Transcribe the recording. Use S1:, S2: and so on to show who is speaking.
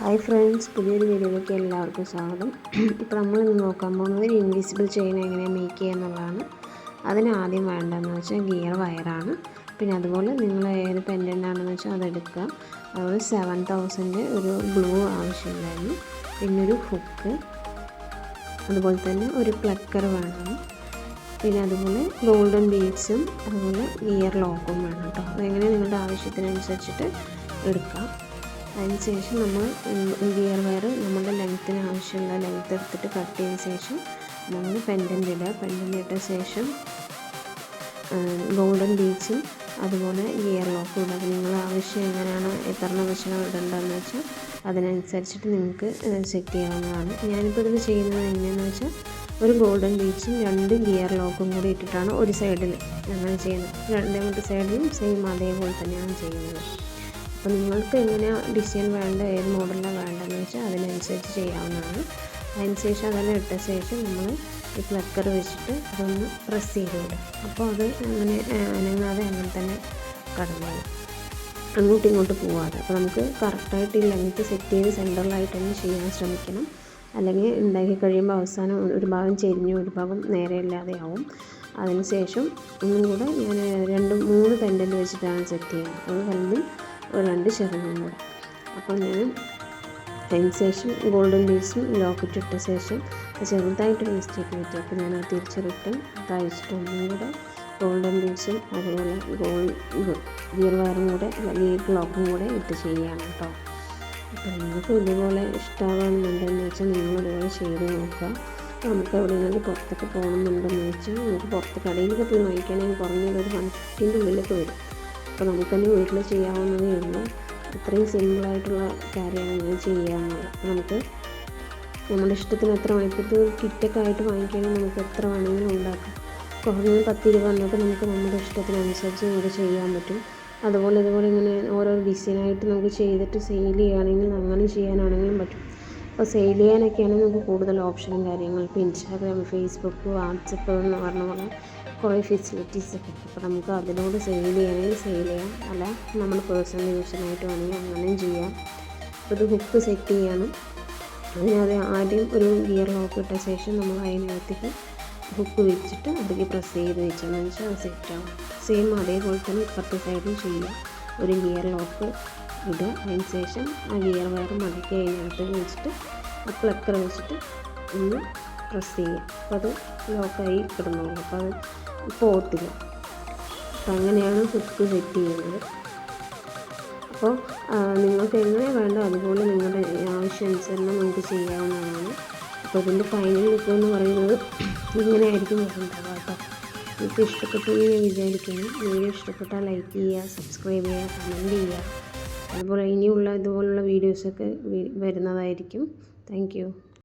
S1: Hi friends, പുതിയൊരു വീഡിയോയിലേക്ക് എല്ലാവർക്കും സ്വാഗതം. ഇപ്പോൾ നമ്മളിന്ന് നോക്കാൻ പോകുന്നത് ഒരു ഇൻവിസിബിൾ ചെയിൻ എങ്ങനെ മേക്ക് ചെയ്യുക എന്നുള്ളതാണ്. അതിന് ആദ്യം വേണ്ടതെന്ന് വെച്ചാൽ ഗിയർ വയറാണ്. പിന്നെ അതുപോലെ നിങ്ങൾ ഏത് പെൻഡൻ്റ് ആണെന്ന് വെച്ചാൽ അതെടുക്കുക. അതുപോലെ 7000 ഒരു ഗ്ലൂ ആവശ്യമുണ്ടായിരുന്നു. പിന്നെ ഒരു ഹുക്ക്, അതുപോലെ തന്നെ ഒരു പ്ലക്കർ വേണം. പിന്നെ അതുപോലെ ഗോൾഡൻ ബീഡ്സും അതുപോലെ ഗിയർ ലോക്കും വേണം കേട്ടോ. അതെങ്ങനെ നിങ്ങളുടെ ആവശ്യത്തിനനുസരിച്ചിട്ട് എടുക്കാം. അതിനുശേഷം നമ്മൾ ഗിയർ വയർ നമ്മുടെ ലെങ്ത്തിന് ആവശ്യമുള്ള ലെങ്ത്ത് എടുത്തിട്ട് കട്ട് ചെയ്ത ശേഷം നമ്മൾ പെൻഡൻ്റ് ഇടുക. പെൻഡൻ്റ് ഇട്ട ശേഷം ഗോൾഡൻ ബീഡ്സും അതുപോലെ ഗിയർ ലോക്കും ഇടുക. നിങ്ങൾ ആവശ്യം എങ്ങനെയാണ് എത്ര കഷ്ണം ഇടേണ്ടതെന്ന് വെച്ചാൽ അതിനനുസരിച്ചിട്ട് നിങ്ങൾക്ക് സെറ്റ് ചെയ്യാവുന്നതാണ്. ഞാനിപ്പോൾ ഇതിൽ ചെയ്യുന്നത് എങ്ങനെയാണെന്ന് വെച്ചാൽ ഒരു ഗോൾഡൻ ബീഡ്സും 2 ഗിയർ ലോക്കും കൂടി ഇട്ടിട്ടാണ് ഒരു സൈഡിൽ അങ്ങനെ ചെയ്യുന്നത്. രണ്ടാമത്തെ സൈഡിലും സെയിം അതേപോലെ തന്നെയാണ് ചെയ്യുന്നത്. അപ്പോൾ നിങ്ങൾക്ക് എങ്ങനെയാണ് ഡിസൈൻ വേണ്ട, ഏത് മോഡലിലാണ് വേണ്ടതെന്ന് വെച്ചാൽ അതിനനുസരിച്ച് ചെയ്യാവുന്നതാണ്. അതിനുശേഷം അതെല്ലാം ഇട്ട ശേഷം നമ്മൾ ഈ പ്ലക്കർ വെച്ചിട്ട് അതൊന്ന് പ്രസ് ചെയ്ത് വിടും. അപ്പോൾ അത് അങ്ങനെ അനങ്ങാതെ അങ്ങനെ തന്നെ കടന്നോളും, അങ്ങോട്ടും ഇങ്ങോട്ട് പോവാതെ. അപ്പോൾ നമുക്ക് കറക്റ്റായിട്ട് ഈ ലെങ്ത്ത് സെറ്റ് ചെയ്ത് സെൻറ്ററിലായിട്ട് തന്നെ ചെയ്യാൻ ശ്രമിക്കണം. അല്ലെങ്കിൽ ഉണ്ടാക്കി കഴിയുമ്പോൾ അവസാനം ഒരു ഭാഗം ചെരിഞ്ഞു ഒരു ഭാഗം നേരെ ഇല്ലാതെ ആവും. അതിനുശേഷം ഒന്നും കൂടെ ഞാൻ 2-3 പെൻഡൻ്റ് വെച്ചിട്ടാണ് സെറ്റ് ചെയ്യുന്നത്. അത് വലുതും 2 ചെറുതും കൂടെ. അപ്പോൾ ഞാൻ അതിന് ശേഷം ഗോൾഡൻ ബീഡ്സും ലോക്കറ്റ് ഇട്ട ശേഷം ചെറുതായിട്ടൊരു മിസ്റ്റേക്ക് പറ്റി. അപ്പോൾ ഞാൻ അത് തിരിച്ച് തയ്ച്ചിട്ട് ഒന്നും കൂടെ ഗോൾഡൻ ബീഡ്സും അതുപോലെ ഗിയർ വയറും കൂടെ ഗിയർ ലോക്കും കൂടെ ഇട്ട് ചെയ്യുകയാണ് കേട്ടോ. അപ്പോൾ നിങ്ങൾക്ക് ഇതുപോലെ ഇഷ്ടമാകുന്നുണ്ടെന്ന് വെച്ചാൽ നിങ്ങൾ ഇതുപോലെ ചെയ്ത് നോക്കുക. നമുക്ക് എവിടെയെങ്കിലും പുറത്തൊക്കെ പോകണമെന്നുണ്ടെന്ന് വെച്ചാൽ നമുക്ക് പുറത്ത് കടയിലൊക്കെ പോയി വാങ്ങിക്കുകയാണെങ്കിൽ കുറഞ്ഞതൊരു 150 ഉള്ളിലൊക്കെ വരും. അപ്പോൾ നമുക്ക് തന്നെ വീട്ടിൽ ചെയ്യാവുന്നതേ ഉള്ളൂ. അത്രയും സിമ്പിളായിട്ടുള്ള കാര്യമാണ് ഇങ്ങനെ ചെയ്യാവുന്നത്. നമുക്ക് നമ്മുടെ ഇഷ്ടത്തിന് എത്ര വാങ്ങിക്കരുത്, കിറ്റൊക്കെ ആയിട്ട് വാങ്ങിക്കുകയാണെങ്കിൽ നമുക്ക് എത്ര വേണമെങ്കിലും ഉണ്ടാക്കാം. കുറഞ്ഞത് 10-20 എന്നൊക്കെ നമുക്ക് നമ്മുടെ ഇഷ്ടത്തിനനുസരിച്ച് നമുക്ക് ചെയ്യാൻ പറ്റും. അതുപോലെ ഇതുപോലെ ഇങ്ങനെ ഓരോ ഡിസൈനായിട്ട് നമുക്ക് ചെയ്തിട്ട് സെയിൽ ചെയ്യുകയാണെങ്കിൽ അങ്ങനെ ചെയ്യാനാണെങ്കിലും പറ്റും. അപ്പോൾ സെയിൽ ചെയ്യാനൊക്കെയാണെങ്കിൽ നമുക്ക് കൂടുതൽ ഓപ്ഷനും കാര്യങ്ങളും ഇപ്പോൾ ഇൻസ്റ്റാഗ്രാം, ഫേസ്ബുക്ക്, വാട്സപ്പ് എന്ന് പറഞ്ഞ പോലെ കുറേ ഫെസിലിറ്റീസൊക്കെ ഉണ്ട്. അപ്പോൾ നമുക്ക് അതിലൂടെ സെയിൽ ചെയ്യണമെങ്കിൽ സെയിൽ ചെയ്യാം, അല്ല നമ്മൾ പേഴ്സണൽ യൂസിനായിട്ട് വേണമെങ്കിൽ അങ്ങനെയും ചെയ്യാം. അപ്പോൾ ഇത് ഹുക്ക് സെറ്റ് ചെയ്യണം. അതിനത് ആദ്യം ഒരു ഗിയർ ലോക്ക് ഇട്ട ശേഷം നമ്മൾ അതിനകത്തേക്ക് ഹുക്ക് വെച്ചിട്ട് അതിലേക്ക് പ്രസ് ചെയ്ത് വെച്ചെന്ന് വെച്ചാൽ അത് സെറ്റാവും. സെയിം അതേപോലെ തന്നെ ഇപ്പുറത്തെ സൈഡും ചെയ്യുക. ഒരു ഗിയർ ലോക്ക് ഇടുക. അതിന് ശേഷം ആ ഗിയർ വയർ മടക്കി അതിനകത്ത് വെച്ചിട്ട് ആ പ്ലക്കർ വെച്ചിട്ട് ഒന്ന് പ്രസ് ചെയ്യുക. അപ്പോൾ അത് ലോക്കായി കിടന്നോളൂ. അപ്പോൾ അത് പോകത്തില്ല. അപ്പോൾ അങ്ങനെയാണ് ഹുക്ക് സെറ്റ് ചെയ്യുന്നത്. അപ്പോൾ നിങ്ങൾക്ക് എങ്ങനെ വേണ്ടോ അതുപോലെ നിങ്ങളുടെ ആവശ്യാനുസരണം നമുക്ക് ചെയ്യാവുന്നതാണ്. അപ്പോൾ ഇതിൻ്റെ ഫൈനൽ ലുക്ക് എന്ന് പറയുന്നത് ഇങ്ങനെ ആയിരിക്കും വരുന്നുണ്ടാവുക കേട്ടോ. നിങ്ങൾക്ക് ഇഷ്ടപ്പെട്ടു എന്ന് ഞാൻ വിചാരിക്കുന്നു. വീഡിയോ ഇഷ്ടപ്പെട്ടാൽ ലൈക്ക് ചെയ്യുക, സബ്സ്ക്രൈബ് ചെയ്യുക, കമൻറ്റ് ചെയ്യുക. അതുപോലെ ഇനിയുള്ള ഇതുപോലുള്ള വീഡിയോസൊക്കെ വരുന്നതായിരിക്കും. Thank you.